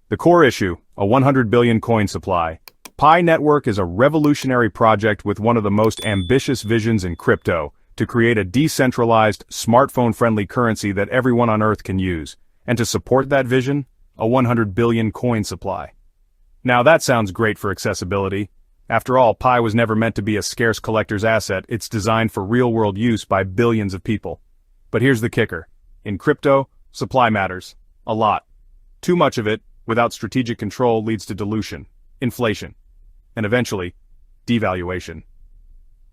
The core issue, a 100 billion coin supply. PiNetwork is a revolutionary project with one of the most ambitious visions in crypto, to create a decentralized, smartphone-friendly currency that everyone on Earth can use. And to support that vision, a 100 billion coin supply. Now that sounds great for accessibility. After all, Pi was never meant to be a scarce collector's asset, it's designed for real-world use by billions of people. But here's the kicker. In crypto, supply matters. A lot. Too much of it, without strategic control, leads to dilution, inflation, and eventually, devaluation.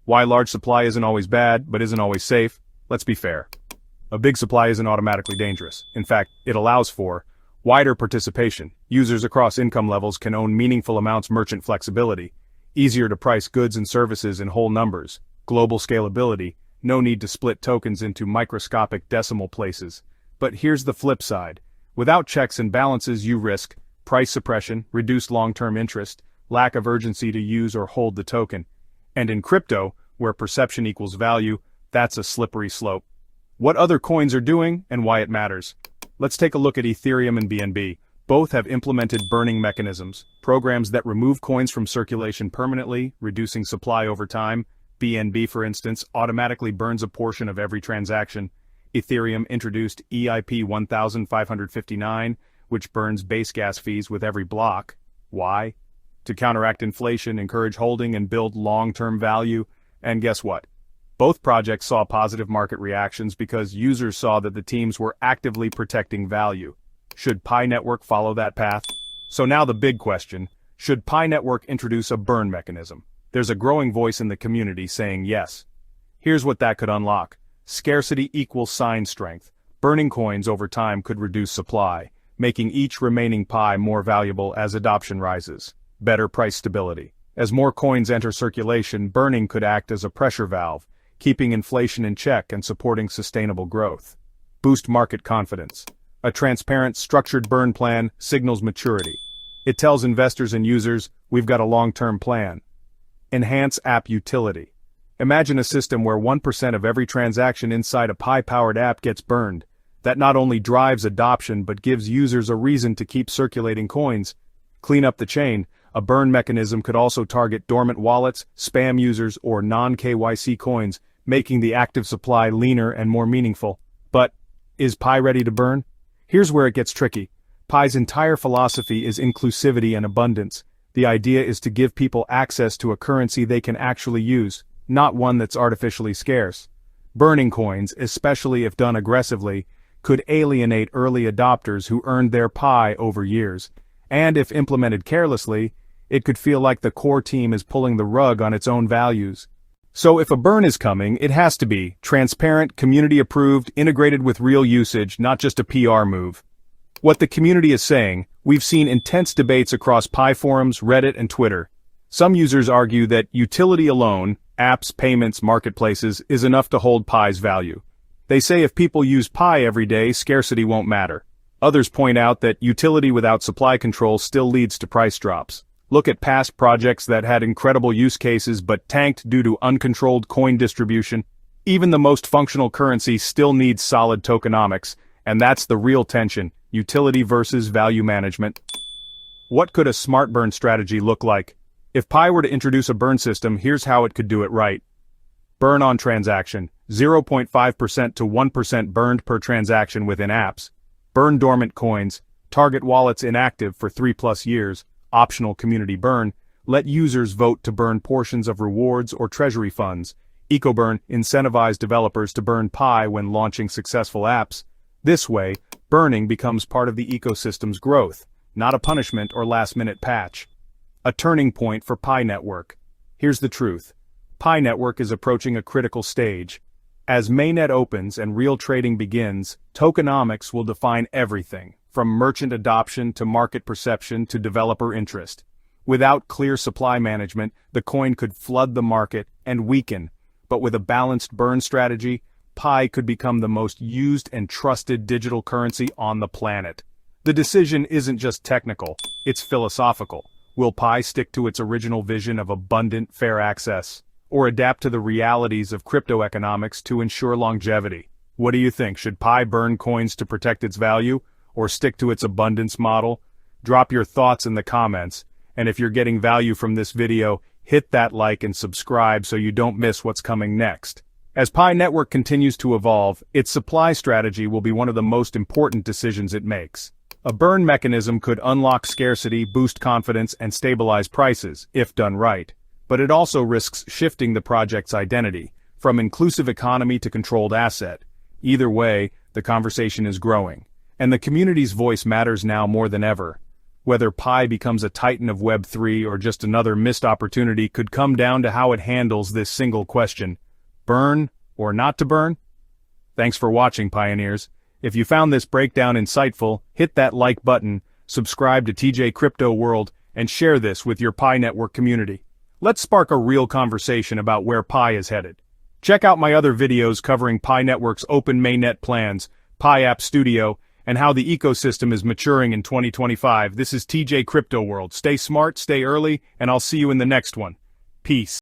Why large supply isn't always bad, but isn't always safe? Let's be fair. A big supply isn't automatically dangerous. In fact, it allows for wider participation. Users across income levels can own meaningful amounts, merchant flexibility, easier to price goods and services in whole numbers, global scalability, no need to split tokens into microscopic decimal places. But here's the flip side. Without checks and balances, you risk price suppression, reduced long-term interest, lack of urgency to use or hold the token. And in crypto, where perception equals value, that's a slippery slope. What other coins are doing and why it matters. Let's take a look at Ethereum and BNB. Both have implemented burning mechanisms, programs that remove coins from circulation permanently, reducing supply over time. BNB, for instance, automatically burns a portion of every transaction. Ethereum introduced EIP 1559, which burns base gas fees with every block. Why? To counteract inflation, encourage holding, and build long-term value. And guess what? Both projects saw positive market reactions because users saw that the teams were actively protecting value. Should PiNetwork follow that path? So now the big question, should PiNetwork introduce a burn mechanism? There's a growing voice in the community saying yes. Here's what that could unlock. Scarcity equals sign strength. Burning coins over time could reduce supply, making each remaining Pi more valuable as adoption rises. Better price stability. As more coins enter circulation, burning could act as a pressure valve, keeping inflation in check and supporting sustainable growth. Boost market confidence. A transparent, structured burn plan signals maturity. It tells investors and users, we've got a long-term plan. Enhance app utility. Imagine a system where 1% of every transaction inside a Pi-powered app gets burned. That not only drives adoption but gives users a reason to keep circulating coins. Clean up the chain. A burn mechanism could also target dormant wallets, spam users, or non-KYC coins, making the active supply leaner and more meaningful. But, is Pi ready to burn? Here's where it gets tricky. Pi's entire philosophy is inclusivity and abundance. The idea is to give people access to a currency they can actually use, not one that's artificially scarce. Burning coins, especially if done aggressively, could alienate early adopters who earned their Pi over years. And if implemented carelessly, it could feel like the core team is pulling the rug on its own values. So if a burn is coming, it has to be transparent, community-approved, integrated with real usage, not just a PR move. What the community is saying, we've seen intense debates across Pi forums, Reddit, and Twitter. Some users argue that utility alone, apps, payments, marketplaces, is enough to hold Pi's value. They say if people use Pi every day, scarcity won't matter. Others point out that utility without supply control still leads to price drops. Look at past projects that had incredible use cases but tanked due to uncontrolled coin distribution. Even the most functional currency still needs solid tokenomics, and that's the real tension, utility versus value management. What could a smart burn strategy look like? If Pi were to introduce a burn system, here's how it could do it right. Burn on transaction, 0.5% to 1% burned per transaction within apps. Burn dormant coins, target wallets inactive for 3+ years. Optional community burn, let users vote to burn portions of rewards or treasury funds. EcoBurn, incentivize developers to burn Pi when launching successful apps. This way, burning becomes part of the ecosystem's growth, not a punishment or last-minute patch. A turning point for PiNetwork. Here's the truth. PiNetwork is approaching a critical stage. As Mainnet opens and real trading begins, tokenomics will define everything, from merchant adoption to market perception to developer interest. Without clear supply management, the coin could flood the market and weaken, but with a balanced burn strategy, Pi could become the most used and trusted digital currency on the planet. The decision isn't just technical, it's philosophical. Will Pi stick to its original vision of abundant, fair access, or adapt to the realities of crypto economics to ensure longevity? What do you think? Should Pi burn coins to protect its value, or stick to its abundance model? Drop your thoughts in the comments, and if you're getting value from this video, hit that like and subscribe so you don't miss what's coming next. As PiNetwork continues to evolve, its supply strategy will be one of the most important decisions it makes. A burn mechanism could unlock scarcity, boost confidence, and stabilize prices, if done right. But it also risks shifting the project's identity, from inclusive economy to controlled asset. Either way, the conversation is growing, and the community's voice matters now more than ever. Whether Pi becomes a titan of Web3 or just another missed opportunity could come down to how it handles this single question: burn or not to burn? Thanks for watching, pioneers. If you found this breakdown insightful, hit that like button, subscribe to TJ Crypto World, and share this with your PiNetwork community. Let's spark a real conversation about where Pi is headed. Check out my other videos covering PiNetwork's open mainnet plans, Pi App Studio, and how the ecosystem is maturing in 2025. This is TJ Crypto World. Stay smart, stay early, and I'll see you in the next one. Peace.